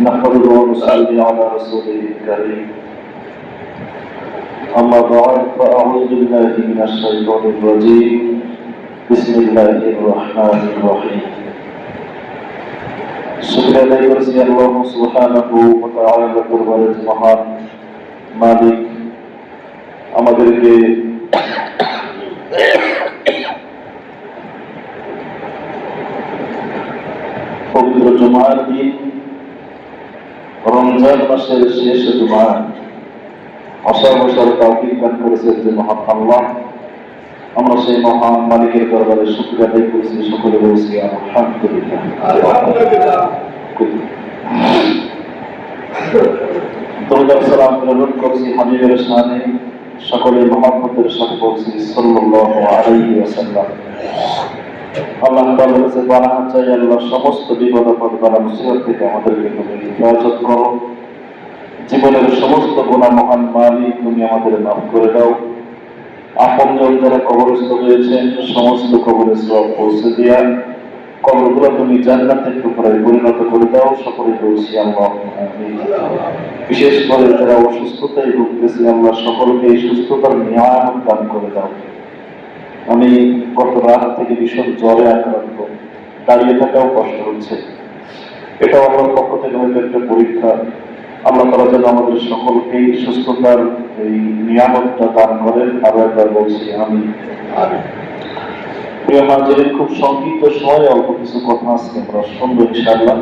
نحمده ونصلي على رسوله الكريم أما بعد فأعوذ بالله من الشيطان الرجيم بسم الله الرحمن الرحيم শুকরিয়া আদায় করছি আল্লাহ সুবহানাহু ওয়া তাআলার দরবারে মহান মালিক আমাদেরকে পবিত্র জুমার দিন রমজান মাসের শেষ জুমা অসাবসর তৌফিক দান করেছেন যে মহান আল্লাহ। আমরা সেই মহান মালিকের দরবারে শুকরিয়া আদায় করছি, সকলে বলছি আলহামদুলিল্লাহ। দরুদ সালাম প্রেরণ করছি হাবিবের শানে, সকলে মহব্বতের সাথে বলছি সাল্লাল্লাহু আলাইহি ওয়াসাল্লাম। আল্লাহ তাআলার কাছে বারাহাত চাই, আল্লাহ সমস্ত বিপদ আপদ বালা মুসিবত থেকে আমাদেরকে তুমি হেফাজত করো। জীবনের সমস্ত গুনাহ মহান মালিক তুমি আমাদের মাফ করে দাও। আপনজন যারা কবরস্থ হয়েছেন সমস্ত কবরে সওয়াব পৌঁছে দিয়া কবরগুলো তুমি জান্নাতের টুকরায় পরিণত করে দাও। সকলে বলছি আল্লাহুম্মা আমিন। বিশেষ করে যারা অসুস্থতায় ভুগতেছে আল্লাহ সকলকে এই সুস্থতার নিয়ামত দান করে দাও। আমি গত রাত থেকে ভীষণ জ্বরে আক্রান্ত, দাঁড়িয়ে থাকাও কষ্ট হচ্ছে। এটা আল্লাহর পক্ষ থেকে হয়তো একটা পরীক্ষা। আল্লাহ তাআলা যেন আমাদের সকলকে সুস্থতার এই নিয়ামতটা দান করেন। আরো একবার বলছি আমি প্রিয় হাজিরিন, খুব সংক্ষিপ্ত সময় অল্প কিছু কথা আজকে আমরা শুনবো ইনশাআল্লাহ।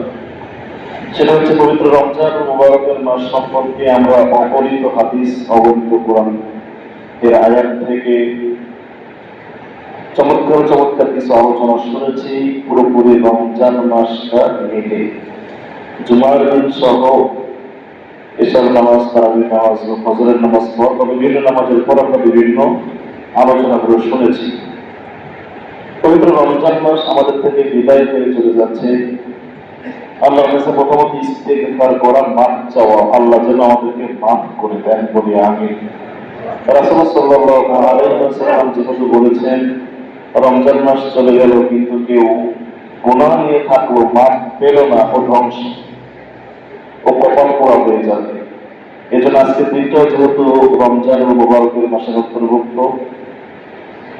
সেটা হচ্ছে পবিত্র রমজান মুবারকের মাস সম্পর্কে আমরা অগণিত হাদিস, অগণিত কোরআন এর আয়াত থেকে চমৎকার চমৎকার কিছু আলোচনা শুনেছি। পুরোপুরি রমজান মাসটা মিলে জুমার দিন সহ এশার নামাজ, তারাবির নামাজ, ফজরের নামাজ পর বিভিন্ন নামাজের পর আমরা বিভিন্ন আলোচনাগুলো শুনেছি। পবিত্র রমজান মাস আমাদের থেকে বিদায় হয়ে চলে যাচ্ছে। আল্লাহর কাছে প্রথমত ইস্তেগফার করা, মাফ চাওয়া, আল্লাহ যেন আমাদেরকে মাফ করে দেন বলি আমিন। রাসূল সাল্লাল্লাহু আলাইহি ওয়াসাল্লাম যেহেতু বলেছেন রমজান মাস চলে গেল কিন্তু কেউ গুনাহ নিয়ে থাকলো, মাফ পেল না, ও ধ্বংস, ও কপাল পোড়া হয়ে যাবে। এই জন্য আজকের দিনটাও যেহেতু রমজান মুবারকের মাসের অন্তর্ভুক্ত,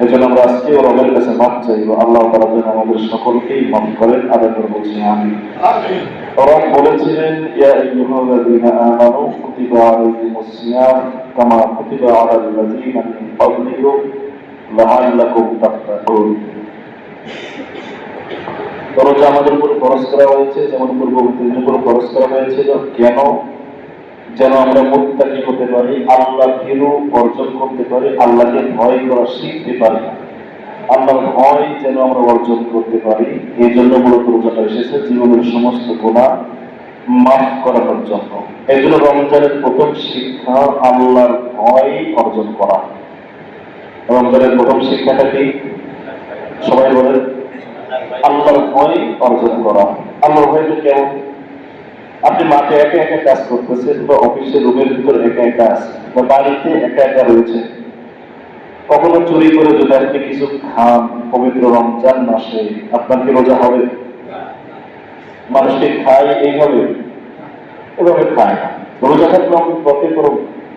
এই জন্য আমরা আজকেও রবের কাছে মাফ চাইব। আল্লাহ তাআলা যেন আমাদের সকলকেই মাফ করেন। আরেকবার বলছি আমিন। রব বলেছিলেন ইয়া আইয়ুহাল্লাযীনা আমানু কুতিবা আলাইকুমুস সিয়াম কামা কুতিবা আলাল লাযীনা মিন ক্বাবলিকুম লাআল্লাকুম তাত্তাকুন। রোজা আমাদের উপর ফরজ করা হয়েছে, যেমন পূর্ববর্তীদের উপর ফরজ করা হয়েছিল। কেন? যেন আমরা মুত্তাকি হতে পারি, আল্লাহ ভীরু অর্জন করতে পারি, আল্লাহকে ভয় করা শিখতে পারি, আল্লাহর ভয় যেন আমরা অর্জন করতে পারি। এই জন্য মূলত রোজাটা এসেছে জীবনের সমস্ত গুনাহ মাফ করানোর জন্য। এই জন্য রমজানের প্রথম শিক্ষা আল্লাহর ভয় অর্জন করা। রমজানের প্রথম শিক্ষাটা কি? সবাই বলেন, আল্লাহর ভয় অর্জন করা। আল্লাহর ভয়টা কেমন? আপনি মাঠে একা একা কাজ করতেছেন, বা অফিসের রুমের ভিতরে একা একা আছেন, বা বাড়িতে একা একা রয়েছে। কখনো চুরি করে যদি আপনি কিছু খান পবিত্র রমজান মাসে, আপনার কি রোজা হবে? মানুষকে খায় এইভাবে, এভাবে খায় না। রোজা থাকলে আমাদের পথে কোনো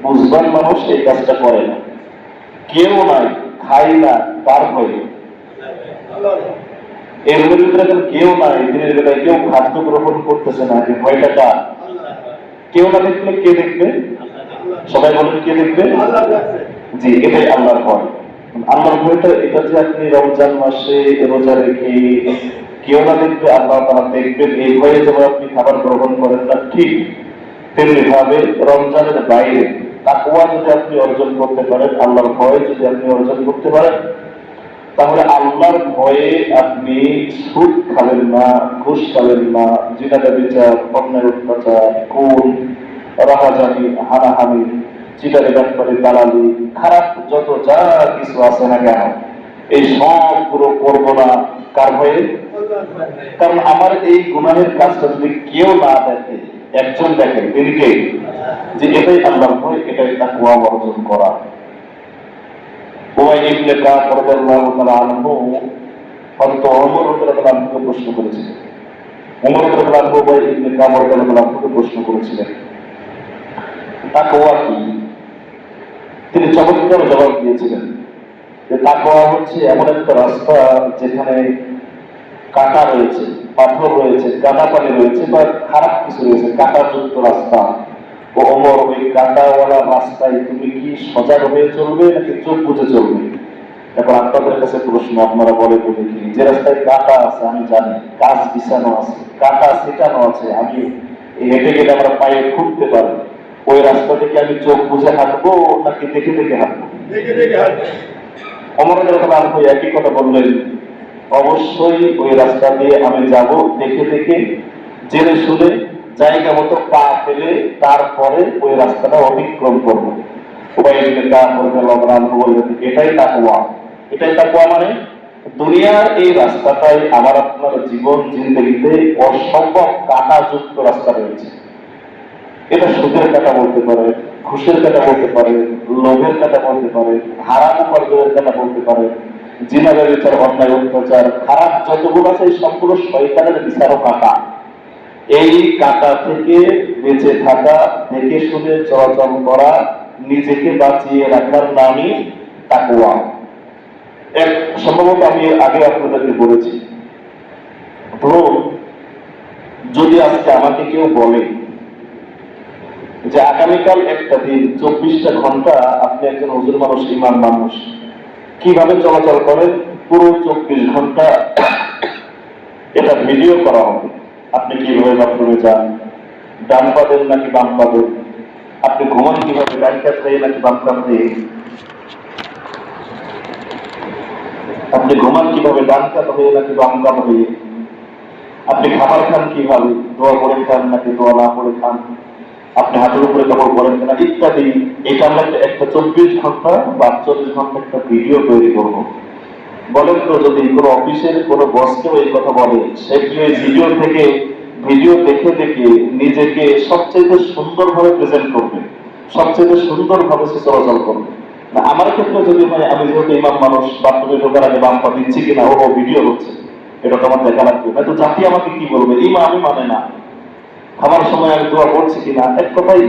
বুঝবান মানুষ এই কাজটা করে না। কেউ নাই, খাই না, তার ভয়ে। এর ভিতরে কেউ নাই, দিনের বেলায় কেউ খাদ্য গ্রহণ করতেছে না, এই ভয়টা কার? কেউ না দেখলে কে দেখবে? সবাই বলেন কে দেখবে? জি, এটাই আল্লাহর ভয়। আল্লাহর ভয়টা এটা যে আপনি রমজান মাসে রোজা রেখে কেউ না দেখবে, আল্লাহ তাআলা দেখবেন, এই ভয়ে যেমন আপনি খাবার গ্রহণ করেন না, ঠিক তেমনি ভাবে রমজানের বাইরে তাকওয়া যদি আপনি অর্জন করতে পারেন, আল্লাহর ভয় যদি আপনি অর্জন করতে পারেন, তাহলে আল্লাহর ভয়ে আপনি সুদ খাবেন না, ঘুষ খাবেন না, জিনাদা বিচার, অন্যায় অত্যাচার, খুন, রাহাজানি, হানাহানি, চিটারি বাটপারি, দালালি, খারাপ যত যা কিছু আছে না কেন, এই সবগুলো করবো না। কার ভয়ে? কারণ আমার এই গুনাহের কাজটা যদি কেউ না দেখে, একজন দেখেন, তিনি কে? যে এটাই আল্লাহর ভয়, এটাই তাকওয়া অর্জন করা। উমাইয়া ইবনে কাব রাদিয়াল্লাহু তাআলা আনহু হযরত ওমর রাদিয়াল্লাহু আনহুকে প্রশ্ন করেছিলেন, ওমর রাদিয়াল্লাহু আনহু ইবনে কাব রাদিয়াল্লাহু আনহুকে প্রশ্ন করেছিলেন তাকওয়া কি। তিনি চমৎকার জবাব দিয়েছিলেন যে তাকওয়া হচ্ছে এমন একটা রাস্তা যেখানে কাঁটা রয়েছে, পাথর রয়েছে, কাদাপানি রয়েছে বা খারাপ কিছু রয়েছে, কাঁটাযুক্ত রাস্তা। ও ওমর, ওই কাঁটাওয়ালা রাস্তায় তুমি কি সজাগ হয়ে চলবে নাকি চোখ বুঝে চলবে? এখন আপনাদের কাছে প্রশ্ন, আপনারা বলে বলে কি, যে রাস্তায় কাঁটা আছে আমি জানি, গাছ বিছানো আছে, কাঁটা ছিটানো আছে, আমি হেঁটে গেলে আমরা পায়ে ফুটতে পারি, ওই রাস্তা থেকে আমি চোখ বুঝে হাঁটবো নাকি দেখে দেখে হাঁটবো? দেখে দেখে হাঁটবো। ওমর রাদিয়াল্লাহু আনহু একই কথা বললেন, অবশ্যই ওই রাস্তা দিয়ে আমি যাব দেখে দেখে, জেনে শুনে, জায়গা মতো পা ফেলে তারপরে ওই রাস্তাটা অতিক্রম করবো। এটাই তাকওয়া। এটাই তাকওয়া মানে দুনিয়ার এই রাস্তাটাই আমার আপনার জীবন জিন্দগিতে অসম্ভব কাঁটাযুক্ত রাস্তা রয়েছে। এটা সুদের কাঁটা বলতে পারে, ঘুষের কাঁটা বলতে পারে, লোভের কাঁটা বলতে পারে, হারাম উপার্জনের কাঁটা বলতে পারে, জিনাদের বিচার, অন্যায় অত্যাচার, খারাপ যতগুলো আছে সবগুলো শয়তানের বিচারও কাঁটা। এই কাঁটা থেকে বেঁচে থাকা, দেখে শুনে চলাচল করা, নিজেকে বাঁচিয়ে রাখার নামই তাকওয়া। এক সম্ভবত আমি আগে আপনাদেরকে বলেছি, ধরুন যদি আজকে আমাকে কেউ বলে যে আগামীকাল একটা দিন 24টা ঘন্টা আপনি একজন হুজুর মানুষ, ইমাম মানুষ, কিভাবে চলাচল করেন পুরো 24 ঘন্টা এটা ভিডিও করা হবে। আপনি কিভাবে বাথরুমে যান, ডান পা দেন নাকি বাম পা দেন, আপনি ঘুমান কিভাবে, ডান কাত হয়ে নাকি বাম কাত হয়ে, আপনি ঘুমান কিভাবে, ডান কাত হয়ে নাকি বাম কাত হয়ে, আপনি খাবার খান কিভাবে, দোয়া করে খান নাকি দোয়া না করে খান, আপনি হাতের উপরে কাপড় পরেন কিনা, ইত্যাদি। এটা আমরা একটা 24 ঘন্টা বা 48 ঘন্টা একটা ভিডিও তৈরি করব। বলেন তো, যদি কোনো অফিসের কোনো বসকেও এই কথা বলে, সে কি ওই ভিডিও দেখে দেখে নিজেকে সবচেয়ে সুন্দরভাবে প্রেজেন্ট করবে, সবচেয়ে সুন্দরভাবে সে চলাচল করবে না? আমার ক্ষেত্রে যদি হয়, আমি যেহেতু ইমাম মানুষ, বাথরুমে ঢোকার আগে বাম পা দিচ্ছি কিনা, ও ভিডিও হচ্ছে, এটা তো আমার দেখা লাগবে না। তো জাতি আমাকে কি বলবে, ইমামই মানে না, খাবার সময় আমি দোয়া করছি কিনা। এক কথাই,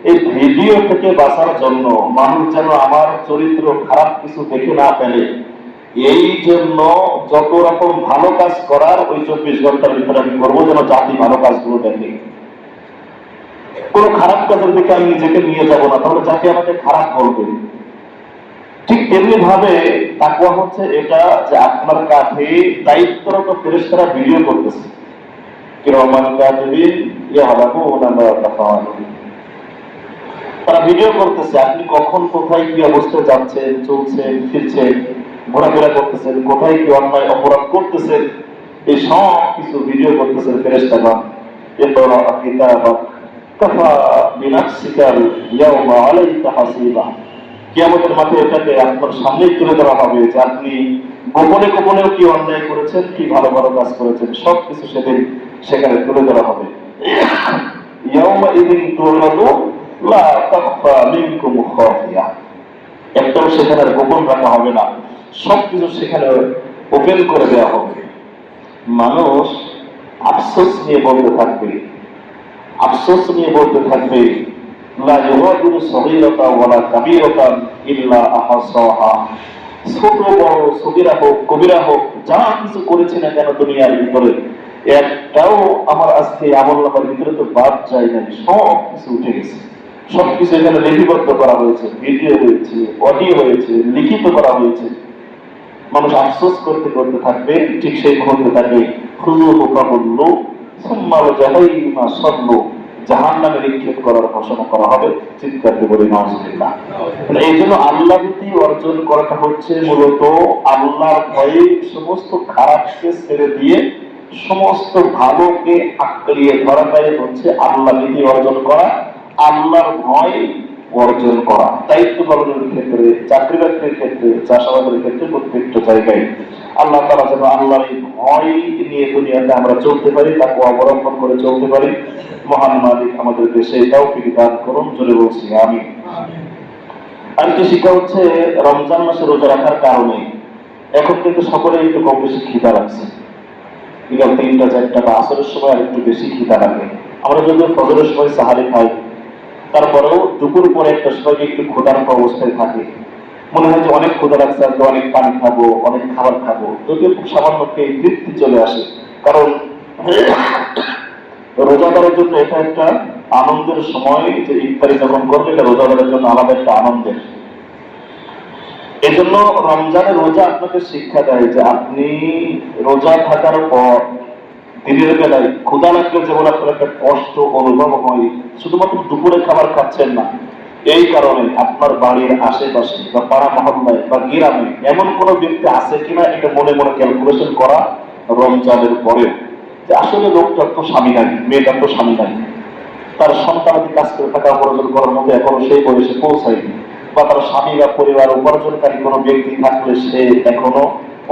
এই ভিডিও থেকে বাঁচার জন্য মানুষ যেন আমার চরিত্র খারাপ কিছু দেখে না ফেলে, এই জন্য যত রকম ভালো কাজ করার ওই 24 ঘন্টার ভিতরে আমি করবো, যেন জাতি ভালো কাজগুলো দেখে। কোনো খারাপ কাজের দিকে আমি নিজেকে নিয়ে যাব না, তাহলে জাতি আমাকে খারাপ বলবে। ঠিক তেমনি ভাবে তাকওয়া হচ্ছে এটা, যে আপনার কাছে দায়িত্বরত ফেরেশতারা ভিডিও করতেছে, তারা ভিডিও করতেছে আপনি কখন কোথায় কি অবস্থায় যাচ্ছেন, চলছেন, ফিরছেন, ঘোরাফেরা করতেছেন, কোথায় কি অন্যায় অপরাধ করতেছেন, এই সব কিছু ভিডিও করতেছেন ফেরেশতাগণ। কিয়ামতের মাঠে এটাকে আপনার সামনেই তুলে ধরা হবে যে আপনি গোপনে গোপনেও কি অন্যায় করেছেন, কি ভালো ভালো কাজ করেছেন, সবকিছু সেদিন সেখানে তুলে ধরা হবে। একটাও সেখানে গোপন রাখা হবে না, সবকিছু সেখানে ওপেন করে দেওয়া হবে। মানুষ আফসোস নিয়ে বলতে থাকবে, আফসোস নিয়ে বলতে থাকবে, ছোট বড়, সগীরা হোক কবিরা হোক, যা কিছু করেছি না কেন দুনিয়ার ভিতরে, একটাও আমার আজকে আমলনামার ভিতরে তো বাদ যায় না, সব কিছু উঠে গেছে। সবকিছু এখানে লিপিবদ্ধ করা হয়েছে, ভিডিও হয়েছে, অডিও হয়েছে, লিখিত করা হয়েছে। মানুষ আফসোস করতে করতে থাকবে, ঠিক সেই মুহূর্তে তাকে জাহান্নামে নিক্ষেপ করার ঘোষণা করা হবে। চিৎকার দিয়ে বলি নাউজুবিল্লাহ। এই জন্য আল্লাহ ভীতি অর্জন করাটা হচ্ছে মূলত আল্লাহর ভয়ে সমস্ত খারাপকে ছেড়ে দিয়ে সমস্ত ভালোকে আঁকড়িয়ে ধরাটাই হচ্ছে আল্লাহ ভীতি অর্জন করা, আল্লাহর ভয় অর্জন করা। দায়িত্ব পালনের ক্ষেত্রে, চাকরি বাকরির ক্ষেত্রে, চাষাবাদের ক্ষেত্রে, প্রত্যেকটা জায়গায় আল্লাহ তাআলা যেন আল্লাহর এই ভয় নিয়ে দুনিয়াতে আমরা চলতে পারি, তাকে অবলম্বন করে চলতে পারি। মহান মালিক আমাদেরকে সেই তৌফিক দান করুন, জোরে বলছি আমিন। আরেকটি শিক্ষা হচ্ছে, রমজান মাসে রোজা রাখার কারণে এখন কিন্তু সকলেই একটু কম বেশি খিদা লাগছে। বিকাল 3টা 4টা বা আসরের সময় আর একটু বেশি খিদা লাগে। আমরা যদিও ফজরের সময় সাহারি খাই, তারপরেও দুপুর পরে একটা সময় একটু ক্ষুধার্ত অবস্থায় থাকে, মনে হয় যে অনেক ক্ষুধা লাগছে, আজকে অনেক পানি খাবো, অনেক খাবার খাবো, যদিও খুব সামান্য খেয়ে তৃপ্তি চলে আসে। কারণ রোজাদারের জন্য এটা একটা আনন্দের সময়, যে ইফতারি যখন করবে এটা রোজাদারের জন্য আলাদা একটা আনন্দের। এজন্য রমজানের রোজা আপনাকে শিক্ষা দেয় যে আপনি রোজা থাকার পর দিনের বেলায় ক্ষুধা লাগলে যেমন আপনার একটা কষ্ট অনুভব হয়, শুধুমাত্র দুপুরে খাবার খাচ্ছেন না, এই কারণে আপনার বাড়ির আশেপাশে বা পাড়া মহল্লায় বা গ্রামে এমন কোন ব্যক্তি আছে কিনা এটা মনে মনে ক্যালকুলেশন করা রমজানের পরে, যে আসলে লোকটার তো স্বামী নাই, মেয়েটার তো স্বামী নাই, তার সন্তানাদি কাজ করে টাকা উপার্জন করার মধ্যে এখনো সেই বয়সে পৌঁছায়নি, বা তার স্বামী বা পরিবার উপার্জনকারী কোনো ব্যক্তি থাকলে সে এখনো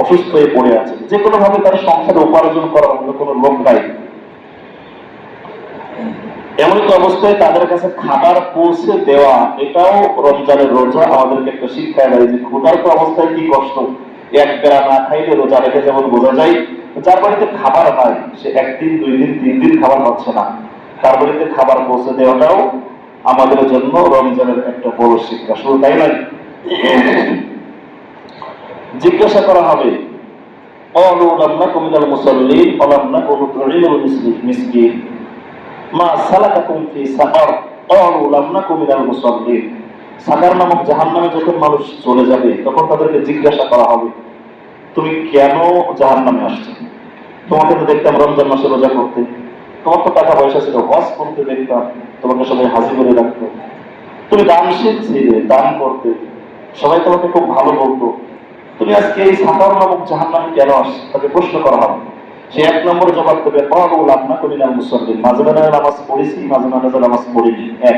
অসুস্থ হয়ে পড়ে আছে, যে কোনো ভাবে তার সংসারে উপার্জন করার মতো কোনো লোক নাই। এমন একটা অবস্থায় তাদের কাছে খাবার পৌঁছে দেওয়া, এটাও রমজানের রোজা আমাদেরকে একটা শিক্ষা দেয় যে ক্ষুধার্ত অবস্থায় কি কষ্ট। এক বেলা না খাইলে রোজা রেখে যেমন বোঝা যায়, যার বাড়িতে খাবার হয় সে 1 দিন 2 দিন 3 দিন খাবার পাচ্ছে না, তার বাড়িতে খাবার পৌঁছে দেওয়াটাও আমাদের জন্য রমজানের একটা বড় শিক্ষা। শুধু তাই নয়, জিজ্ঞাসা করা হবে قالوا لم نكن من المصلين ولم نكن نطعم المسكين মা সালাকাকুম ফি সাকার ক্বালু লাম নাকু মিনাল মুসাল্লিন। সাকার নামক জাহান্নামে যখন মানুষ চলে যাবে তখন তাদেরকে জিজ্ঞাসা করা হবে, তুমি কেন জাহান্নামে আসছো? তোমাকে তো দেখতাম রমজান মাসে রোজা করতে, তোমার তো টাকা পয়সা ছিল, হজ করতে দেখতাম, তোমাকে সবাই হাজির করে রাখতো, তুমি দানশীল ছিলে, দান করতে, সবাই তোমাকে খুব ভালো বলতো, তুমি আজকে এই সাকার নামক জাহান্নামে কেন আসছো? তাকে প্রশ্ন করা হবে। সে 1 নম্বর জবাব দেবে মাঝে মাঝে নামাজ পড়েছি, মাঝে মাঝে নামাজ পড়িনি, এক,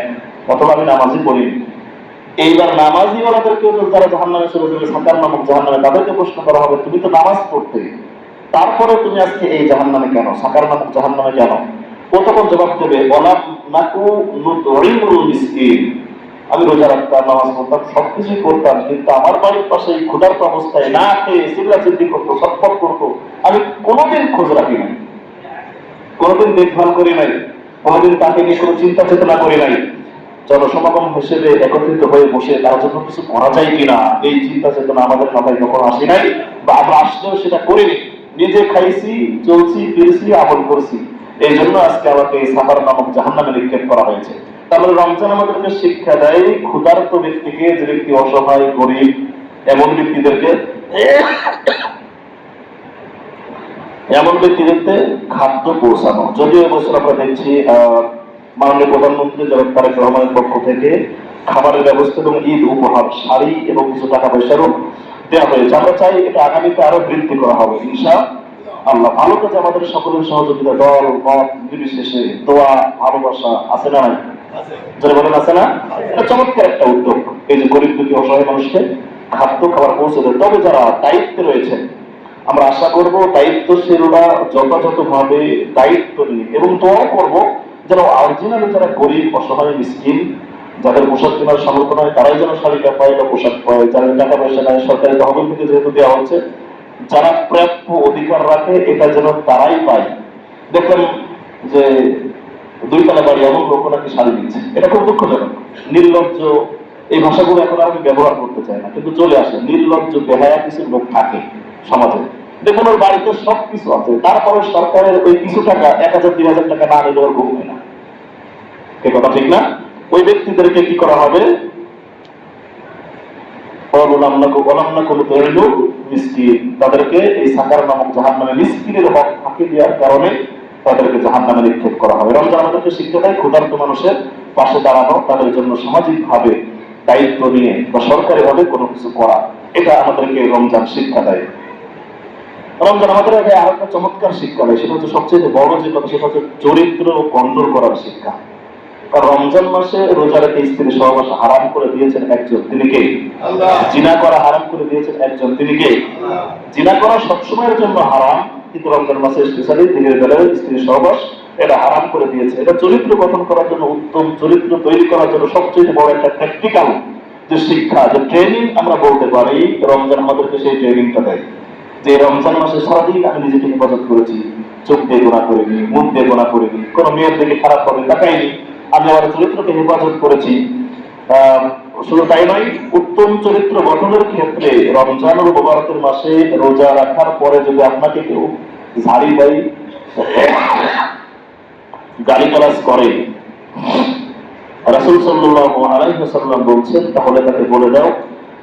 অথবা আমি নামাজই পড়িনি। এইবার নামাজি ওনাদেরকে যারা জাহান্নামে চলে যাবে সাকার নামক জাহান্নামে, তাদেরকে প্রশ্ন করা হবে, তুমি তো নামাজ পড়তে, তারপরে তুমি আজকে এই জাহান্নামে কেন, সাকার নামক জাহান্নামে কেন? ও তখন জবাব দেবে ওয়ালাম নাকু নুতঈমুল মিসকিন, আমি রোজা রাখতাম, নামাজ পড়তাম, সবকিছুই করতাম, কিন্তু আমার বাড়ির পাশে এই ক্ষুধার্ত অবস্থায় না খেয়ে চিল্লাচিল্লি করতো, ছটফট করতো, আমি কোনোদিন খোঁজ রাখি নাই, কোনোদিন দেখভাল করি নাই, কোনোদিন তাকে নিয়ে কোনো চিন্তা চেতনা করি নাই, জনসমাগম হিসেবে একত্রিত হয়ে বসে তার জন্য কিছু করা যায় কিনা এই চিন্তা চেতনা আমাদের মাথায় কখনো আসে নাই, বা আমরা আসলেও সেটা করিনি, নিজে খাইছি, চলছি, ফিরছি, আমল করছি, এই জন্য আজকে আমাকে এই সাফার নামক জাহান্নামে নিক্ষেপ করা হয়েছে। তাহলে রমজান আমাদেরকে শিক্ষা দেয় ক্ষুধার্ত ব্যক্তিকে, যে ব্যক্তি অসহায় গরিব এমন ব্যক্তিদেরকে ব্যক্তিদেরকে খাদ্য পৌঁছানো। যদিও এবছর আমরা দেখছি মাননীয় প্রধানমন্ত্রী জনাব তারেক রহমানের পক্ষ থেকে খাবারের ব্যবস্থা এবং ঈদ উপহার, শাড়ি এবং কিছু টাকা পয়সারও দেওয়া হয়েছে। আমরা চাই এটা আগামীতে আরো বৃদ্ধি করা হবে ইনশাআল্লাহ। ভালো কাজে আমাদের সকলের সহযোগিতা, দল মত নির্বিশেষে দোয়া, ভালোবাসা আছে না নাই? যারা বলেন আছে না? এটা চমৎকার একটা উদ্যোগ, এই যে গরিব দুঃখী অসহায় মানুষকে খাদ্য খাবার পৌঁছে দেয়। তবে যারা দায়িত্বে রয়েছে, আমরা আশা করবো দায়িত্বশীলরা যথাযথভাবে দায়িত্ব নিয়ে, এবং দোয়া করবো যেন অরিজিনালি যারা গরিব অসহায় মিসকিন, যাদের পোশাক কেনার সামর্থ্য নয়, তারাই যেন শাড়িটা পায় বা পোশাক পায়, যাদের টাকা পয়সা নেয় সরকারি তহবিল থেকে যেহেতু দেওয়া হচ্ছে, যারা প্রাপ্য অধিকার রাখে এটা যেন তারাই পায়। দেখলাম যে 2 তলা বাড়ি এমন লোক নাকি শাড়ি দিচ্ছে, এটা খুব দুঃখজনক, নির্লজ্জ, এই ভাষাগুলো এখন আমি ব্যবহার করতে চাই না, কিন্তু চলে আসে, নির্লজ্জ বেহায়া কিছু লোক থাকে সমাজে। দেখুন ওর বাড়িতে সবকিছু আছে, তারপরে সরকারের ওই কিছু টাকা 1000 2000 টাকা না নিলে ওর ঘুম হয় না, এ কথা ঠিক না? ওই ব্যক্তিদেরকে কি করা হবে? তাদেরকে এই সাকার নামক জাহান্নামে মিসকিনের হক ফাঁকি দেওয়ার কারণে তাদেরকে জাহান্নামে নিক্ষেপ করা হবে। রমজান আমাদেরকে শিক্ষা দেয় ক্ষুধার্ত মানুষের পাশে দাঁড়ানো, তাদের জন্য সামাজিক ভাবে দায়িত্ব নিয়ে বা সরকারি ভাবে কোনো কিছু করা, এটা আমাদেরকে রমজান শিক্ষা দেয়। রমজান আমাদের আগে আর একটা চমৎকার শিক্ষা দেয়, সেটা হচ্ছে সবচেয়ে বড় যে কথা, সেটা হচ্ছে চরিত্র কন্ট্রোল করার শিক্ষা। কারণ রমজান মাসে রোজা রেখে স্ত্রী সহবাস হারাম করে দিয়েছেন একজন, তিনি কে? আল্লাহ। জিনা করা হারাম করে দিয়েছেন একজন, তিনি কে? আল্লাহ। জিনা করা সবসময়ের জন্য হারাম, কিন্তু রমজান মাসে স্পেশালি দিনের বেলায় স্ত্রী সহবাস এটা হারাম করে দিয়েছে। এটা চরিত্র গঠন করার জন্য, উত্তম চরিত্র তৈরি করার জন্য সবচেয়ে বড় একটা প্র্যাকটিক্যাল যে শিক্ষা, যে ট্রেনিং আমরা বলতে পারি, রমজান আমাদেরকে সেই ট্রেনিংটা দেয়। যে রমজান মাসে সারাদিন আমি নিজেকে হেফাজত করেছি, চোখ দিয়ে গোনা করিনি, মুখ দিয়ে গোনা করিনি, কোনো মেয়ের দিকে খারাপ ভাবে তাকাইনি, আমি আমার চরিত্রকে হেফাজত করেছি। শুধু তাই নয়, উত্তম চরিত্র গঠনের ক্ষেত্রে রমজানুল মুবারকের মাসে রোজা রাখার পরে যদি আপনাকে কেউ ঝাড়ি দেয়, গালিগালাজ করে, রাসূল সাল্লাল্লাহু আলাইহি ওয়াসাল্লাম বলছেন, তাহলে তাকে বলে দাও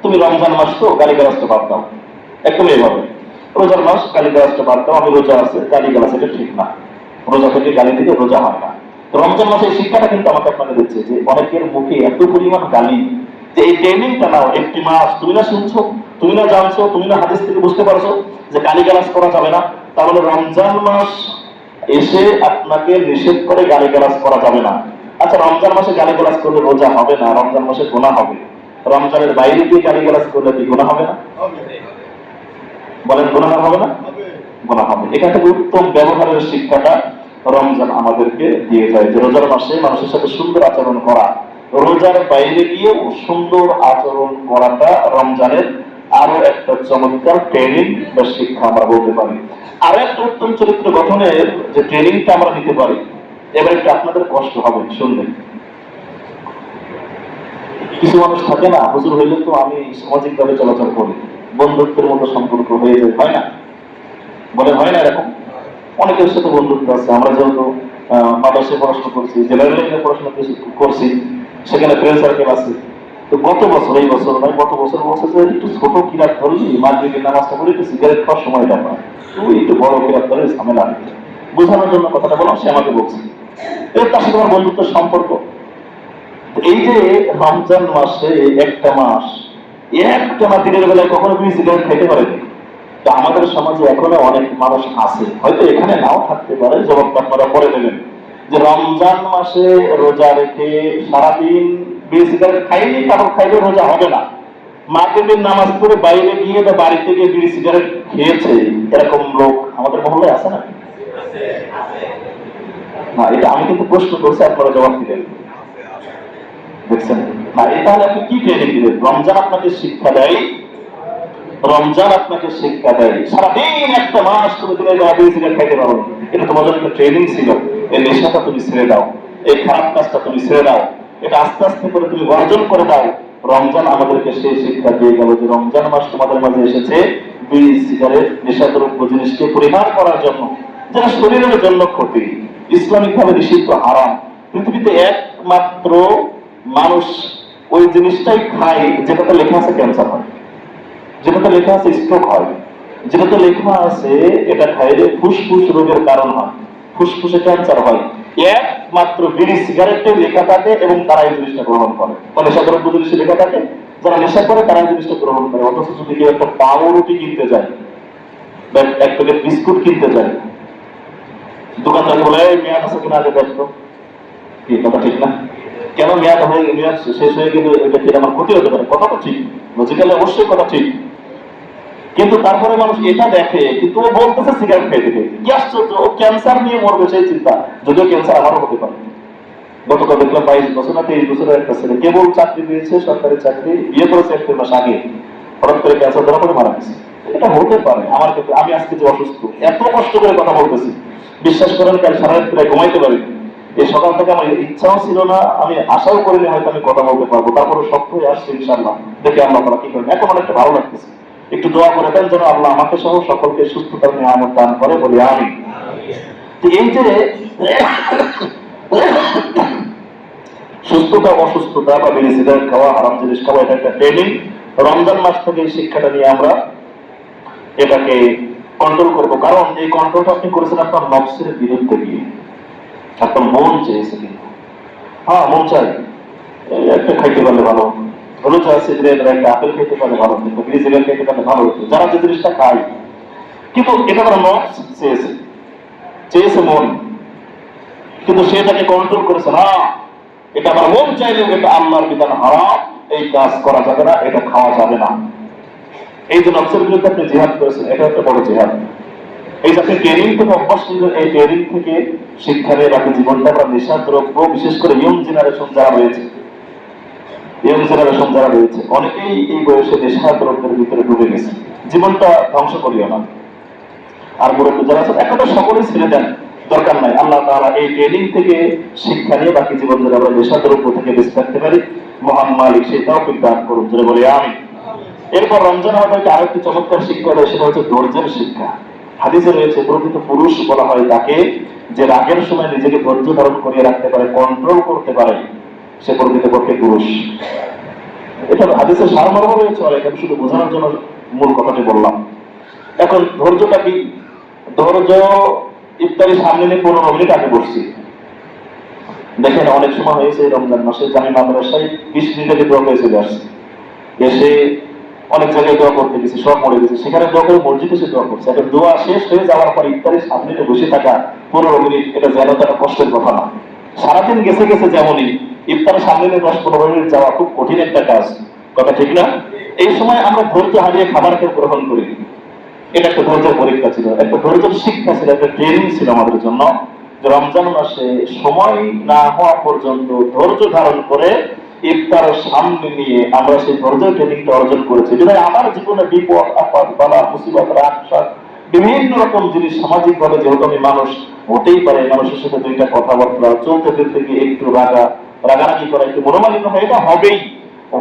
তুমি রমজান মাস তো গালিগালাজটা বাদ দাও। একদম এইভাবে, রোজার মাস গালিগালাজটা বাদ দাও, আমি রোজা আছে, গালিগালাজ এটা ঠিক না, রোজা থেকে গালি দিতে রোজা হয় না। রমজান মাসের শিক্ষাটা কিন্তু আমাকে আপনাকে দিচ্ছে যে অনেকের মুখে এত পরিমাণ গালি, যে এই ট্রেনিংটা নাও একটি মাস, তুমি না শুনছো, তুমি না জানছো, তুমি না হাদিস থেকে বুঝতে পারছো যে গালিগালাজ করা যাবে না, তাহলে রমজান মাস এসে আপনাকে নিষেধ করে গালিগালাজ করা যাবে না। আচ্ছা, রমজান মাসে গালিগালাজ করলে রোজা হবে না, রমজান মাসে গুনাহ হবে, রমজানের বাইরে গিয়ে গালিগালাজ করলে কি গুনাহ হবে না? বলেন, গুনাহ হবে না? গুনাহ হবে। এখান থেকে উত্তম ব্যবহারের শিক্ষাটা রমজান আমাদেরকে দিয়ে যায়, যে রোজার মাসে মানুষের সাথে সুন্দর আচরণ করা, রোজার বাইরে গিয়েও সুন্দর আচরণ করাটা রমজানের আরো একটা চমৎকার ট্রেনিং বা শিক্ষা আমরা বলতে পারি। আর একটা উত্তম চরিত্র গঠনের যে ট্রেনিংটা আমরা নিতে পারি, এবার একটু আপনাদের কষ্ট হবে শুনলে। কিছু মানুষ থাকে না, হুজুর হইলে তো আমি সামাজিক ভাবে চলাচল করি, বন্ধুত্বের মতো সম্পর্ক হয়ে যায়, হয় না? বলে হয় না এরকম? অনেকের সাথে বন্ধুত্ব আছে। আমরা যেহেতু মাদ্রাসায় পড়াশোনা করছি, জেনারেল লাইনে পড়াশোনা করছি, সেখানে ফ্রেন্ড সার্কেল আছে। তো গত বছর, এই বছর নয়, গত বছর বলছে যে একটু ছোট কিরাত ধরলি, মাগরিবের নামাজটা পড়ে একটু সিগারেট খাওয়ার সময়টা পায়, তুই একটু বড় কিরাত ধরে ঝামেলা নেই। বোঝানোর জন্য কথাটা বললাম, সে আমাকে বলছে তার সাথে আমার বন্ধুত্বের সম্পর্ক। এই যে রমজান মাসে একটা মাস, একটা দিনের বেলায় কখনো তুমি সিগারেট খাইতে পারেনি। তো আমাদের সমাজে এখনো অনেক মানুষ আছে, হয়তো এখানে নাও থাকতে পারে, জবাবটা আপনারা পরে দেবেন, যে রমজান মাসে রোজা রেখে সারাদিন বিড়ি সিগারেট খাইনি, কারণ খাইলে রোজা হবে না, মাগরিবের নামাজ পড়ে বাইরে গিয়ে বা বাড়িতে গিয়ে বিড়ি সিগারেট খেয়েছে, এরকম লোক আমাদের মহল্লায় আছে না? না, এটা আমি কিন্তু প্রশ্ন করছি, আপনারা জবাব দিলেন, দেখছেন না? তাহলে আপনি কি ট্রেনিং দিলেন? রমজান আপনাকে শিক্ষা দেয়, রমজান আপনাকে শিক্ষা দেয় সারাদিন একটা মাস তুমি দিনের বেলা বিড়ি সিগারেট খাইতে পারো, এটা তোমার জন্য একটা ট্রেনিং ছিল। এই নেশাটা তুমি ছেড়ে দাও, এই খারাপ কাজটা তুমি ছেড়ে দাও, এটা আস্তে আস্তে করে তুমি বর্জন করে দাও। রমজান আমাদেরকে সেই শিক্ষা দিয়ে গেল যে রমজান মাস তোমাদের মাঝে এসেছে বিড়ি সিগারেট নেশাদ্রব্য জিনিসকে পরিহার করার জন্য, যেটা শরীরের জন্য ক্ষতি, ইসলামিক ভাবে নিষিদ্ধ, হারাম। পৃথিবীতে একমাত্র মানুষ ওই জিনিসটাই খায় যেটাতে লেখা আছে ক্যান্সার হয়, যেটাতে লেখা আছে স্ট্রোক হয়, যেটাতে লেখা আছে এটা খাইলে ফুসফুস রোগের কারণ হয়, ফুসফুসে ক্যান্সার হয়। একমাত্র বিড়ি সিগারেটে লেখা থাকে এবং তারা এই জিনিসটা গ্রহণ করে, নেশাদ্রব্য জিনিসে লেখা থাকে, যারা নেশা করে তারা এই জিনিসটা গ্রহণ করে। অথচ যদি কেউ একটা পাউরুটি কিনতে যায় বা এক প্যাকেট বিস্কুট কিনতে যায়, দোকানদার বলে মেয়াদ আছে কিনা আগে দেখতো, কি কথা ঠিক না? কেন মেয়াদ শেষ হয়ে গেলে এটা কি আমার ক্ষতি হতে পারে? কথা তো ঠিক, লজিক্যালি অবশ্যই কথা ঠিক, কিন্তু তারপরে মানুষ এটা দেখে, কিন্তু ও বলতেছে সিগারেট খাইতে খাইতে, কি আশ্চর্য, ও ক্যান্সার নিয়ে মরবে সেই চিন্তা, যদিও ক্যান্সার আমারও হতে পারে। গতকাল দেখলাম 22 বছর না 23 বছরের একটা ছেলে, কেবল চাকরি দিয়েছে, সরকারি চাকরি, বিয়ে করেছে 1 মাস আগে, হঠাৎ করে ক্যান্সার ধরা পড়ে মারা গেছে। এটা হতে পারে আমার ক্ষেত্রে। আমি আজকে যে অসুস্থ, এত কষ্ট করে কথা বলতেছি, বিশ্বাস করেন কাল সারা রাত প্রায় ঘুমাইতে পারিনি। এই সকাল থেকে আমার ইচ্ছাও ছিল না, আমি আশাও করিনি হয়তো আমি কথা বলতে পারবো, তারপরে শক্ত হয়ে আসছে ইনশাআল্লাহ। দেখে আল্লাহ তাআলা কি করেন, এখন অনেকটা ভালো লাগতেছে। একটু দোয়া করে দেন যেন আল্লাহ আমাকে সহ সকলকে সুস্থতার নিয়ামত দান করে, বলি আমিন। এই যে সুস্থতা অসুস্থতা বা বিড়ি সিগারেট খাওয়া, হারাম জিনিস খাওয়া, এটা একটা ট্রেনিং। রমজান মাস থেকে এই শিক্ষাটা নিয়ে আমরা এটাকে কন্ট্রোল করবো, কারণ এই কন্ট্রোলটা আপনি করেছেন আপনার নফসের বিরুদ্ধে গিয়ে, আপনার মন চেয়েছে, কিন্তু হ্যাঁ মন চাই একটা খাইতে পারলে ভালো, রোজা আছে একটা আপেল খেতে পারলে ভালো, কিন্তু বিড়ি সিগারেট খেতে পারলে ভালো হতো, যারা যে জিনিসটা খায়, কিন্তু এটা তারা নফস চেয়েছে, চেয়েছে মন, কিন্তু সেটাকে কন্ট্রোল করেছে না, এটা আমার মন চাইলে এটা আল্লাহর বিধান হারাম, এই কাজ করা যাবে না, এটা খাওয়া যাবে না। এই যে নফসের বিরুদ্ধে আপনি জিহাদ করেছেন, এটা একটা বড় জিহাদ। এই যে আপনি ট্রেনিং থেকে অভ্যাস করলেন, এই ট্রেনিং থেকে শিক্ষা নিয়ে বাকি জীবনটা আমরা নেশা দ্রব্য, বিশেষ করে ইয়ং জেনারেশন যারা রয়েছে, ইয়ং জেনারেশন যারা রয়েছে অনেকেই এই বয়সে নেশা দ্রব্যের ভিতরে ডুবে গেছে। জীবনটা ধ্বংস করিও না। আর মুরব্বী যারা আছেন একটা সকলেই ছেড়ে দেন, দরকার নাই। আল্লাহ তাআলা এই ট্রেনিং থেকে শিক্ষা নিয়ে বাকি জীবন যারা আমরা নেশা দ্রব্য থেকে বেঁচে থাকতে পারি, মহান মালিক সেই তৌফিক দান করুন, যারা বলি আমিন। এরপর রমজান আমাদেরকে আরেকটি চমৎকার শিক্ষা দেয়, সেটা হচ্ছে ধৈর্যের শিক্ষা। হাদিসে রয়েছে প্রকৃত পুরুষ বলা হয় তাকে যে রাগের সময় নিজেকে ধৈর্য ধারণ করিয়ে রাখতে পারে, কন্ট্রোল করতে পারে, সে প্রকৃতপক্ষে পুরুষ। এটা হাদিসের সারমর্ম রয়েছে, আর এখানে শুধু বোঝানোর জন্য মূল কথাটি বললাম। এখন ধৈর্যটা কি? ধৈর্য ইফতারি সামনে নিয়ে 15 মিনিট আগে বসছি। দেখেন অনেক সময় হয়েছে রমজান মাসে আমি মাদ্রাসায় 20 মিনিট আগে দোয়া করে চলে আসছি, এসে অনেক জায়গায় দোয়া করতে গেছি, সব মরে গেছে, সেখানে দোয়া করে মসজিদে এসে দোয়া করছে। এখন দোয়া শেষ হয়ে যাওয়ার পর ইফতারির সামনে বসে থাকা 15 মিনিট, এটা যেন তারা কষ্টের কথা না। সারাদিন গেছে গেছে যেমনই, ইফতারের সামনে 10-15 মিনিট যাওয়া খুব কঠিন একটা কাজ, কথা ঠিক না? এই সময় আমরা ধৈর্য হারিয়ে খাবারকে গ্রহণ করি। এটা একটা ধৈর্যের পরীক্ষা ছিল, একটা ধৈর্যের শিক্ষা ছিল, একটা ট্রেনিং ছিল আমাদের জন্য, যে রমজান মাসে সময় না হওয়া পর্যন্ত ধৈর্য ধারণ করে ইফতারের সামনে নিয়ে আমরা সেই ধৈর্য ট্রেনিংটা অর্জন করেছি। যেটা আমার জীবনে বিপদ আপদ বালা মুসিবত রাগ শাক বিভিন্ন রকম জিনিস সামাজিক ভাবে, যেহেতু আমি মানুষ, হতেই পারে মানুষের সাথে দুইটা কথাবার্তা চলতে ফিরতে গিয়ে একটু রাগারাগি করা, একটু মনোমালিন্য হয়, এটা হবেই,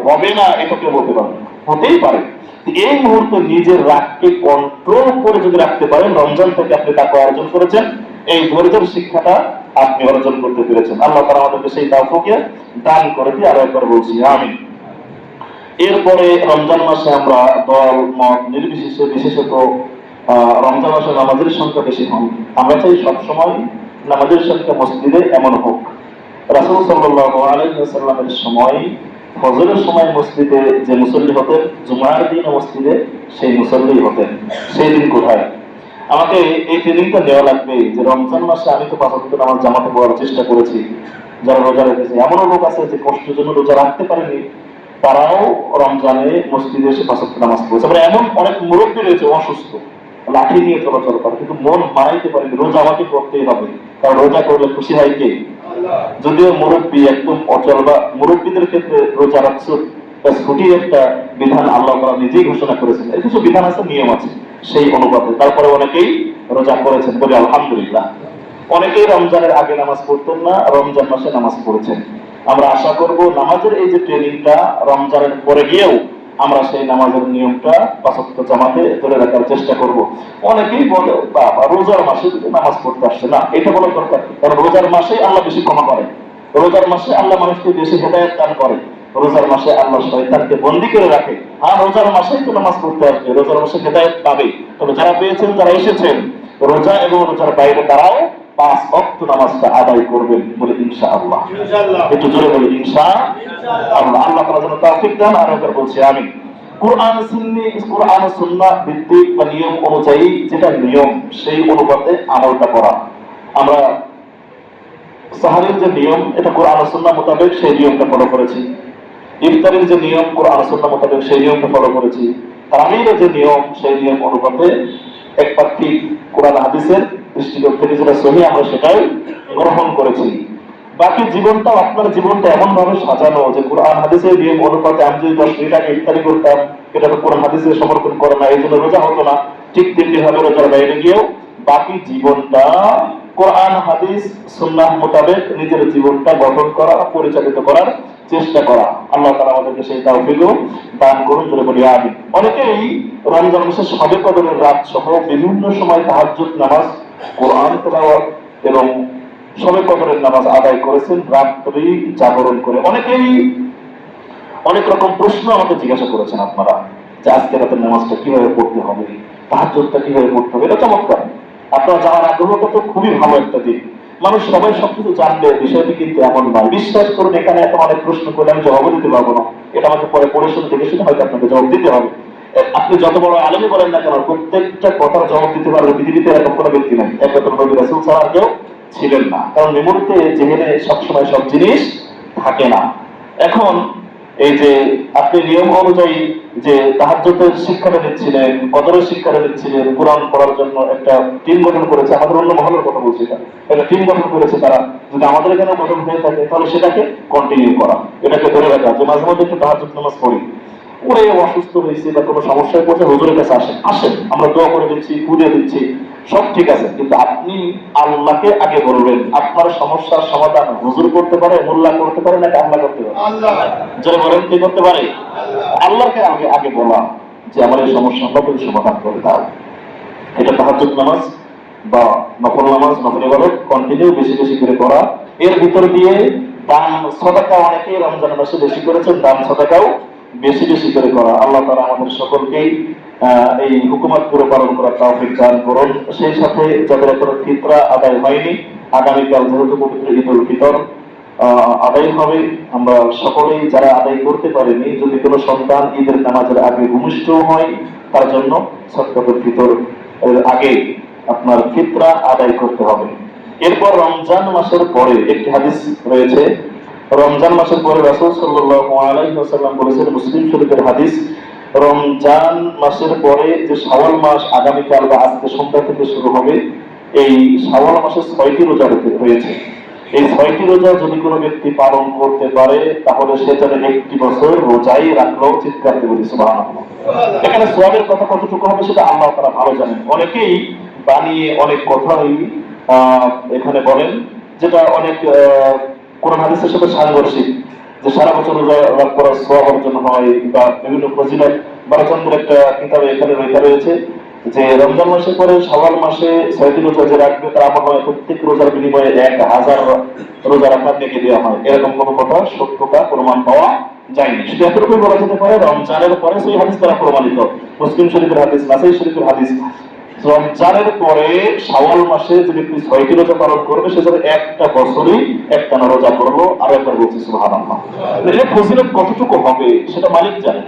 হবে না এটা কেউ বলতে পারবে না, হতেই পারে। এই মুহূর্তে নিজের রাগকে কন্ট্রোল করে যদি রাখতে পারেন, রমজান থেকে আপনি তাকে অর্জন করেছেন, এই ধৈর্যের শিক্ষাটা আপনি অর্জন করতে পেরেছেন। আল্লাহ তাআলা আমাদেরকে সেই তৌফিক দান করে দিয়ে আরো একবার বলছি আমিন। এরপরে রমজান মাসে আমরা দল মত নির্বিশেষে, বিশেষত রমজান মাসে নামাজের সংখ্যা বেশি হয়। আমরা চাই সবসময় নামাজের সংখ্যা মসজিদে এমন হোক। রাসূল সাল্লাল্লাহু আলাইহি ওয়াসাল্লামের সময় ফজরের সময় মসজিদে যে মুসল্লি হতেন, জুমার দিন মসজিদে সেই মুসল্লি হতেন। সেই দিন কোথায়? আমাকে এই ট্রেনিংটা দেওয়া লাগবে যে রমজান মাসে আমি তো 5 ওয়াক্ত নামাজ জামাতে পড়ার চেষ্টা করেছি, যারা রোজা রেখেছে। এমনও লোক আছে যে কষ্টের জন্য রোজা রাখতে পারেনি, তারাও রমজানে মসজিদে এসে 5 ওয়াক্ত নামাজ পড়েছে। আবার এমন অনেক মুরব্বী রয়েছে অসুস্থ, লাঠি নিয়ে চলাচল করে, কিন্তু মন মানাইতে পারেনি রোজা আমাকে করতেই হবে, কারণ রোজা করলে খুশি হয় কে? যদিও মুরব্বী একদম অচল, বা মুরব্বীদের ক্ষেত্রে রোজা রাখছো ছুটি একটা বিধান আল্লাহ তাআলা নিজেই ঘোষণা করেছেন। এর কিছু বিধান আছে, নিয়ম আছে, সেই অনুপাতে তারপরে অনেকেই রোজা করেছেন, বলে আলহামদুলিল্লাহ। অনেকেই রমজানের আগে নামাজ পড়তেন না, রমজান মাসে নামাজ পড়েছেন। আমরা আশা করব নামাজের এই যে ট্রেনিংটা রমজানের পরে গিয়েও আমরা সেই নামাজের নিয়মটা 5 ওয়াক্ত জামাতে ধরে রাখার চেষ্টা করব। অনেকেই বলে বাবা রোজার মাসে নামাজ পড়তে আসছে না, এটা বলার দরকার, কারণ রোজার মাসে আল্লাহ বেশি ক্ষমা করে, রোজার মাসে আল্লাহ মানুষকে বেশি হেদায়েত দান করে, রোজার মাসে আল্লাহ শয়তানকে বন্দী করে রাখে। আর রোজার মাসেই তো নামাজ পড়তে আসবে, রোজার মাসে হেদায়েত পাবে। তবে যারা পেয়েছেন, যারা এসেছেন রোজা এবং রোজার বাইরে, তারাও 5 ওয়াক্ত নামাজটা আদায় করবেন, বলে ইনশাআল্লাহ। একটু জোরে বলি ইনশাআল্লাহ। আল্লাহ তাআলা যেন তৌফিক দেন। আর একবার বলছি আমিন। কোরআন সুন্নাহ ভিত্তিক বা নিয়ম অনুযায়ী যেটা নিয়ম, সেই অনুপাতে আমলটা করা। আমরা সাহারির যে নিয়ম, এটা কোরআন সুন্নাহ মোতাবেক সেই নিয়মটা ফলো করেছি। ইফতারের যে নিয়ম, কোরআন সুন্নাহ মোতাবেক সেই নিয়মটা ফলো করেছি। তারাবির যে নিয়ম, সেই নিয়ম অনুপাতে একপাক্ষিক কোরআন হাদিসের দৃষ্টিকোণ থেকে যেটা সহিহ, আমরা সেটাই গ্রহণ করেছি। বাকি জীবনটা, আপনার জীবনটা এমন ভাবে সাজানো যে কোরআন হাদিসের নিয়ম অনুপাতে আমি যদি 10 মিনিট আগে ইফতারি করতাম, এটা তো কোরআন হাদিসের সমর্থন করে না, এই জন্য রোজা হতো না। ঠিক তেমনি ভাবে রোজার বাইরে গিয়েও বাকি জীবনটা কোরআন হাদিস সুন্নাহ মোতাবেক নিজের জীবনটা গঠন করা, পরিচালিত করার চেষ্টা করা। আল্লাহ তাআলা আমাদেরকে সেই তৌফিক দান করুন, বলে বলি আমিন। অনেকেই রমজান মাসে শবে কদরের রাত সহ বিভিন্ন সময় তাহাজ্জুদ নামাজ, কোরআন তেলাওয়াত এবং শবে কদরের নামাজ আদায় করেছেন, রাত্রি জাগরণ করে। অনেকেই অনেক রকম প্রশ্ন আমাকে জিজ্ঞাসা করেছেন আপনারা, যে আজকে রাতের নামাজটা কিভাবে পড়তে হবে, তাহাজ্জুদটা কিভাবে পড়তে হবে। এটা চমৎকার, আপনারা জানার আগ্রহটা তো খুবই ভালো একটা দিক। মানুষ সবাই সবকিছু জানবে, বিষয়টি কিন্তু এমন নয়। বিশ্বাস করুন, এখানে এত অনেক প্রশ্ন করলে আমি জবাবও দিতে পারবো না। এটা আমাকে পরে পড়ে শুনে দেখে শুনে হয়তো আপনাকে জবাব দিতে হবে। আপনি যত বড় আলেমই বলেন না কেন, প্রত্যেকটা কথার জবাব দিতে পারবে পৃথিবীতে এরকম কোনো ব্যক্তি নাই। একমাত্র নবী রাসূল ছাড়া কেউ ছিলেন না, কারণ মেমোরিতে জেহেনে সবসময় সব জিনিস থাকে না। এখন এই যে আপনি নিয়ম অনুযায়ী যে তাহাজ্জুদের শিক্ষাটা দিচ্ছিলেন, কদরের শিক্ষাটা দিচ্ছিলেন, কোরআন পড়ার জন্য একটা টিম গঠন করেছে, আমাদের অন্য মহলের কথা বলছি, এটা টিম গঠন করেছে তারা। যদি আমাদের এখানে গঠন হয়ে থাকে তাহলে সেটাকে কন্টিনিউ করা, এটাকে ধরে রাখা, যে মাঝে মধ্যে একটু তাহাজ্জুদ নামাজ পড়ি, ওরে অসুস্থ হয়েছে বা কোনো সমস্যায় পড়ছে, হুজুরের কাছে আসেন, আমরা দোয়া করে দিচ্ছি, ফুলে দিচ্ছি, সব ঠিক আছে, কিন্তু আপনি আল্লাহকে আগে বলবেন। আপনার সমস্যার সমাধান হুজুর করতে পারে, মোল্লা করতে পারে, নাকি আল্লাহ করতে পারে? আল্লাহ। যারা বলেন কে করতে পারে? আল্লাহকে আগে আগে বলা যে আমার এই সমস্যা আল্লাহ তুমি সমাধান করে দাও। এটা তাহাজ্জুদ নামাজ বা নফল নামাজ, নফল ইবাদত কন্টিনিউ বেশি বেশি করে করা। এর ভিতর দিয়ে দান সাদাকা, অনেকেই রমজান মাসে বেশি করেছেন, দান সাদাকাও বেশি বেশি করে করা। আল্লাহ তাআলা আমাদের সকলকেই এই হুকুমত পুরো পালন করার তৌফিক দান করুন। সেই সাথে যাদের এখনো ফিতরা আদায় হয়নি, আগামীকাল যেহেতু পবিত্র ঈদুল ফিতর আদায় হবে, আমরা সকলেই যারা আদায় করতে পারেনি, যদি কোনো সন্তান ঈদের নামাজের আগে ভূমিষ্ঠ হয়, তার জন্য সদকাতুল ফিতর এর আগে আপনার ফিতরা আদায় করতে হবে। এরপর রমজান মাসের পরে একটি হাদিস রয়েছে, রমজান মাসের পরে রাসূল সাল্লাল্লাহু আলাইহি ওয়াসাল্লাম বলেছেন, মুসলিম শরীফের হাদিস, রমজান মাসের পরে যে শাওয়াল মাস আগামীকাল বা আজকে সন্ধ্যা থেকে শুরু হবে, এই শাওয়াল মাসে 6টি রোজা রয়েছে। এই 6টি রোজা যদি কোনো ব্যক্তি পালন করতে পারে, তাহলে সে যেন একটি বছর রোজাই রাখলো। চিৎকার দিয়ে বলি সুবহানাল্লাহ। এখানে সওয়াবের কথা কতটুকু হবে সেটা আল্লাহ তাআলা ভালো জানেন। অনেকেই বানিয়ে অনেক কথাই এখানে বলেন, যেটা অনেক কোরআন হাদিসের সাথে সাংঘর্ষিক, যে সারা বছর রোজা করার সওয়াব অর্জন হয়, বা বিভিন্ন ফজিলত। বারাচন্দ্রের একটা কিতাবে এখানে লেখা রয়েছে যে রমজান মাসের পরে শাওয়াল মাসে 6টি রোজা যে রাখবে, তার আমল হয় প্রত্যেক রোজার বিনিময়ে 1000 রোজা রাখার নেকি দেওয়া হয়। এরকম কোনো কথা সত্যতা প্রমাণ পাওয়া যায়নি। শুধু এতটুকুই বলা যেতে পারে, রমজানের পরে সেই হাদিস দ্বারা প্রমাণিত, মুসলিম শরীফের হাদিস, নাসাই শরীফের হাদিস, রমজানের পরে শাওয়াল মাসে যে ব্যক্তি 6টি রোজা পালন করবে, সে যেন একটা বছরই একটানা রোজা করলো। আর একবার বলছি সুবহানাল্লাহ। এর ফজিলত কতটুকু হবে সেটা মালিক জানেন,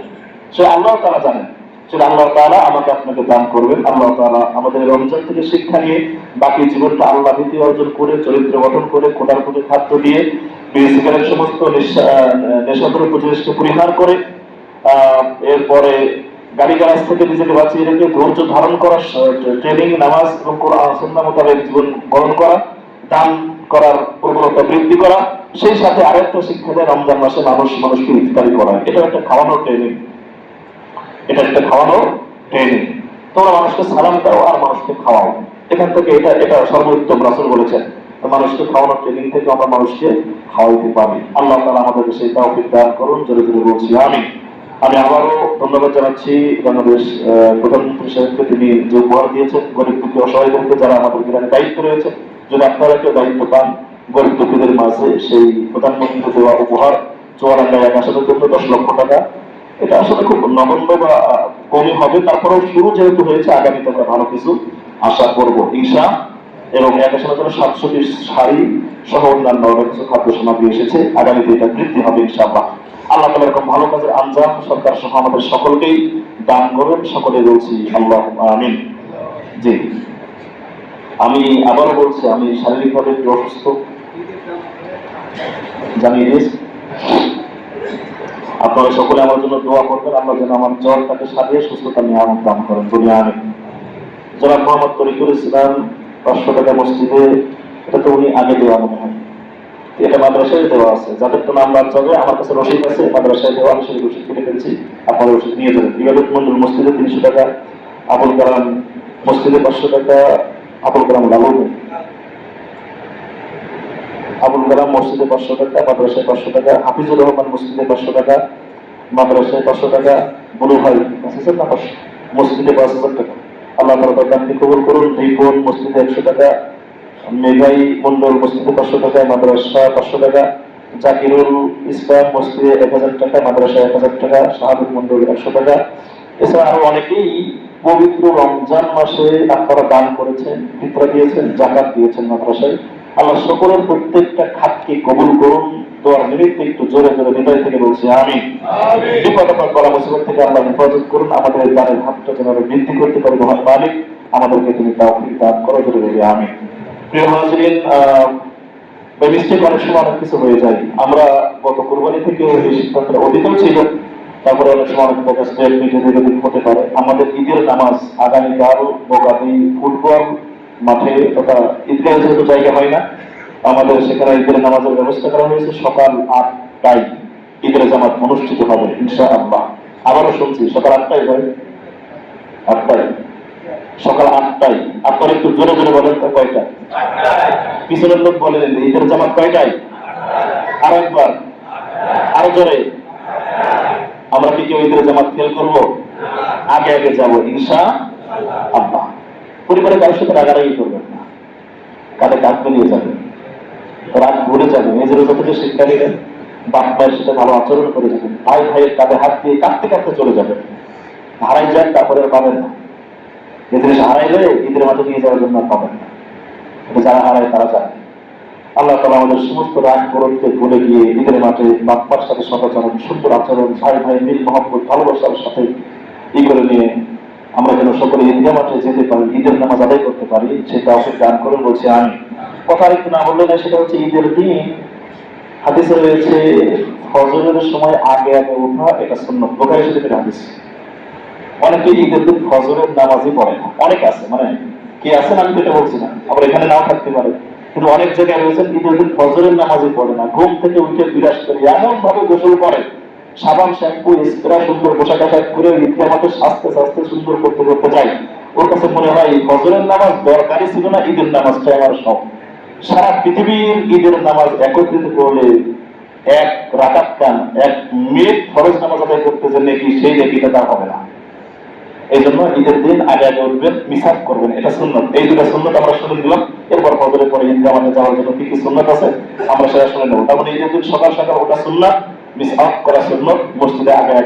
সে আল্লাহ তাআলা জানেন, সেটা আল্লাহ তাআলা আমাকে আপনাকে দান করবেন। আল্লাহ তাআলা আমাদের রমজান থেকে শিক্ষা নিয়ে বাকি জীবনটা আল্লাহ ভীতি অর্জন করে, চরিত্র গঠন করে, খোদার প্রতি খাদ্য দিয়ে, সিগারেট সমস্ত নেশাদ্রব্য জিনিসকে পরিহার করে, এরপরে গালিগালাজ থেকে নিজেকে বাঁচিয়ে রেখে ধৈর্য ধারণ করা, ট্রেনিং, নামাজ এবং কোরআন সুন্নাহ মোতাবেক জীবন গঠন করা, দান করার প্রবণতা বৃদ্ধি করা। সেই সাথে আরেকটা শিক্ষা দেয়, রমজান মাসে মানুষকে ইফতারি করা। এটা একটা খাওয়ানোর ট্রেনিং, এটা একটা খাওয়ানোর ট্রেনিং। তোমরা মানুষকে সালাম দাও আর মানুষকে খাওয়াও। এখান থেকে এটা সর্বোত্তম রাসূল বলেছেন, মানুষকে খাওয়ানোর ট্রেনিং থেকে আমরা মানুষকে খাওয়াইতে পারি। আল্লাহ তাআলা আমাদেরকে সেই তৌফিক দান করুন। জোরে জোরে বলছি আমিন। আমি আবারও ধন্যবাদ জানাচ্ছি বাংলাদেশ প্রধানমন্ত্রী সাহেবকে, তিনি যে উপহার দিয়েছেন গরিব দুঃখী অসহায়দেরকে, যারা আমাদের গ্রামে দায়িত্ব রয়েছে। যদি আপনারা কেউ দায়িত্ব পান গরিব দুঃখীদের মাঝে, সেই প্রধানমন্ত্রী দেওয়া উপহার চুয়াডাঙ্গা 1 আসনের জন্য 10 লক্ষ টাকা, এটা আসলে খুব নগণ্য বা কমই হবে। তারপরেও শুরু যেহেতু হয়েছে, আগামীতে আমরা ভালো কিছু আশা করবো ইনশা। এবং 1 আসনের জন্য 700টি শাড়ি সহ অন্যান্য অনেক কিছু খাদ্য সামগ্রী এসেছে, আগামীতে এটা বৃদ্ধি হবে ইনশাআল্লাহ। আল্লাহ তাআলা এরকম ভালো কাজের আঞ্জাম সরকার সহ আমাদের সকলকেই দান করুন। সকলে বলছি আল্লাহুম্মা আমিন। জি, আমি আবারও বলছি, আমি শারীরিকভাবে একটু অসুস্থ, জানিয়ে দিয়েছি। আপনারা সকলে আমার জন্য দোয়া করবেন, আল্লাহ যেন আমার জ্বরটাকে সারিয়ে সুস্থতা নিয়ে আমার দান করেন, বলি আমিন। জনাব মোহাম্মদ তরিকুল ইসলাম 500 টাকা মসজিদে, এটা তো উনি আগে দেওয়া মনে হয়, এটা মাদ্রাসায় দেওয়া আছে। যাদের তো নাম বাদ যাবে, আমার কাছে রসিদ আছে, মাদ্রাসায় দেওয়া, আমি সেই রসিদ কেটে ফেলছি, আপনারা রসিদ নিয়ে যাবেন। ইবাদত মন্ডল মসজিদে 300 টাকা, আবুল কালাম মসজিদে 500 টাকা, আবুল কালাম লালু, আবুল কালাম মসজিদে 500 টাকা, মাদ্রাসায় 500 টাকা, হাফিজুর রহমান মসজিদে 500 টাকা, মাদ্রাসায় 500 টাকা, বলু ভাই আছেন না 500, মসজিদে 5000 টাকা। আল্লাহ তাআলা তার দানকে কবুল করুন। রিপন মসজিদে 100 টাকা, মেঘাই মন্ডল মসজিদে 500 টাকা, মাদ্রাসা 500 টাকা, জাকিরুল ইসলাম মসজিদে 1000 টাকা, মাদ্রাসায় 1000 টাকা, শাহাদুল মন্ডল 100 টাকা। এছাড়া আরো অনেকেই পবিত্র রমজান মাসে আপনারা দান করেছেন, ফিতরা দিয়েছেন, যাকাত দিয়েছেন মাদ্রাসায়। আল্লাহ সকলের প্রত্যেকটা খাতকে কবুল করুন। দোয়ার নিমিত্তে একটু জোরে জোরে হৃদয় থেকে বলছি আমিন। বিপদ আপদ বলা মুসিবত থেকে আল্লাহ হেফাজত করুন। আমাদের দানের হাতটা যেন বৃদ্ধি করতে পারে মহান মালিক, আমাদেরকে তুমি তৌফিক দান করো, জোরে বলি আমিন। প্রিয় হাজিরিন, বা মিস্টেক অনেক সময় অনেক কিছু হয়ে যায়। আমরা গত কোরবানি থেকে এই সিদ্ধান্তটা অতীতেও ছিল, তারপরে অনেক সময় অনেক প্রকাশ হতে পারে। আমাদের ঈদের নামাজ আগামীকাল বোগাদি ফুটবল মাঠে তথা ঈদগাহে যেহেতু জায়গা হয় না, আমাদের সেখানে ঈদের নামাজের ব্যবস্থা করা হয়েছে। সকাল 8টায় ঈদের জামাত অনুষ্ঠিত হবে ইনশাআল্লাহ। আবারও শুনছি সকাল 8টায় হয়, 8টায়, সকাল 8টায়। আপনারা একটু জোরে জোরে বলেন তো কয়টা? পিছনের লোক বলেন ঈদের জামাত কয়টায়? আরো একবার, আরো জোরে। আমরা কি কেউ ঈদের জামাত ফেল করবো? আগে আগে যাবো ইনশাআল্লাহ। পরিবারের কারোর সাথে রাগারাগি করবেন না, কাঁধে কাঁধ মিলিয়ে যাবেন, রাগ ভুলে যাবেন। নিজের যতটুকু শিক্ষা দিলেন, বাপ মায়ের সাথে ভালো আচরণ করে যাবেন, ভাই ভাইয়ের কাঁধে হাত দিয়ে কাঁদতে কাঁদতে চলে যাবেন। হারাই যান তারপরে পাবেন না। যে জিনিস হারাইলে ঈদের মাঝে নিয়ে যাওয়ার জন্য পাবেন না। যারা হারায় তারা জানে। আল্লাহ তাআলা আমাদের সমস্ত রাগ ক্রোধকে ভুলে গিয়ে ঈদের মাঠে বাপ্পার সাথে সদাচরণ, সুন্দর আচরণ, ভাই ভাই মিল মহব্বত ভালোবাসার সাথে করে নিয়ে আমরা যেন সকলে ঈদগাহ মাঠে যেতে পারি, ঈদের নামাজ আদায় করতে পারি, সেটা অবশ্যই দান করে বলছি আমি। কথা একটু না বললে না, সেটা হচ্ছে ঈদের দিন হাদিসে রয়েছে ফজরের সময় আগে আগে ওঠা, এটা সুন্নাত। বুখারী শরীফের হাদিস। অনেকে ঈদের দিন ফজরের নামাজই পড়ে না, অনেক আছে, মানে কে আছেন আমি তো এটা বলছি না, আবার এখানে নাও থাকতে পারে, কিন্তু অনেক জায়গায় রয়েছেন ঈদের দিন ফজরের নামাজই পড়ে না। ঘুম থেকে উঠে বিরাজ করে এমন ভাবে গোসল করে, সাবান শ্যাম্পু স্প্রে সুন্দর পোশাক আশাক করে ঈদগাহ মাঠে সাজতে সাজতে সুন্দর করতে করতে যায়। ওর কাছে মনে হয় ফজরের নামাজ দরকারই ছিল না, ঈদের নামাজটা আমার সব। সারা পৃথিবীর ঈদের নামাজ একত্রিত করলে এক রাকাত কান, এক মিনিট ফরজ নামাজ আদায় করতে যে নেকি, সেই নেকিটা তার হবে না। এই জন্য ঈদের দিন আগে আগে উঠবেন, মিসাফ করবেন, এটা সুন্নাত। এই দুটা সুন্নাত আমরা শুনে দিলাম। এরপর ফজরের পরে ঈদগাহ মাঠে যাওয়ার জন্য কি কি সুন্নাত আছে আমরা সেটা শুনে নেব। তার মানে ঈদের দিন সকাল সকাল ওটা সুন্নাত, মিসাফ করা সুন্নাত, মসজিদে আগে আগে